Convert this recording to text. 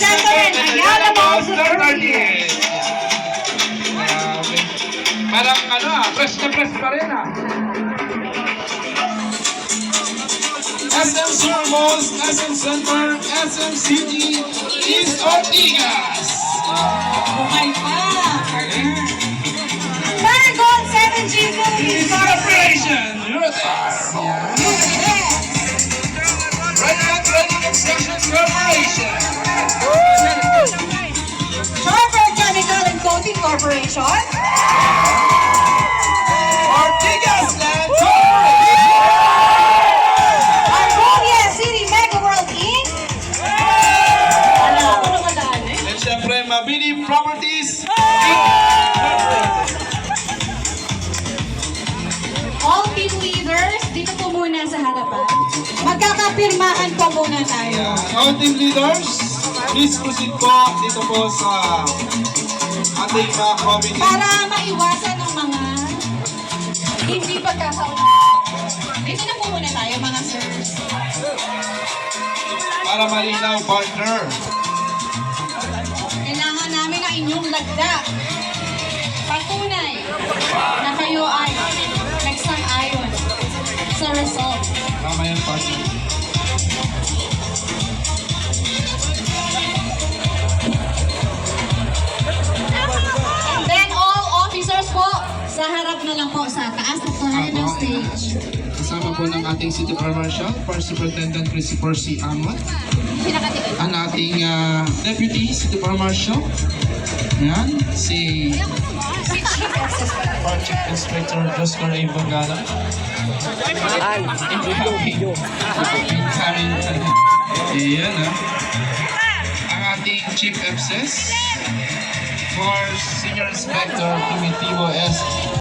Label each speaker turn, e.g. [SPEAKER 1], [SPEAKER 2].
[SPEAKER 1] gentlemen, Ayala Malls
[SPEAKER 2] Grabe. Parang fresh na fresh pa rin SM Sur Malls, SM Center, SM City, East Ortigas.
[SPEAKER 1] Bukay pa. Paragon 7G Philippines
[SPEAKER 2] Corporation, Eurotex. Ready Construction Corporation.
[SPEAKER 1] Sharper Chemical and Coating Corporation.
[SPEAKER 2] Ortigas Land Corporation.
[SPEAKER 1] Argonia City Mega World Inc. Wala ako namadaan
[SPEAKER 2] And syempre, Mabini Properties.
[SPEAKER 1] All team leaders, dito po muna sa harapan. Magkakapirmahan po muna tayo.
[SPEAKER 2] All team leaders, please proceed po dito po sa ating mga committee.
[SPEAKER 1] Para maiwasan ng mga hindi pagkakaunawan. Dito na po muna tayo mga sirs.
[SPEAKER 2] Para malinaw, partner.
[SPEAKER 1] Kailangan namin ang inyong lagda. Patunay na kayo ay nagsang-ayon sa result.
[SPEAKER 2] Tama yan, partner.
[SPEAKER 1] And then all officers po, sa harap na lang po sa taas na corner ng stage.
[SPEAKER 2] Kasama po ng ating City Commercial, First Superintendent Christopher C. Amot.
[SPEAKER 1] Pinakatikit.
[SPEAKER 2] Ang ating Deputy City Commercial. Yan, si
[SPEAKER 1] Si Chief Assistant.
[SPEAKER 2] Project Inspector Joscar A. Bangala. Ayan ang ating Chief FSS for Senior Inspector Primitivo S.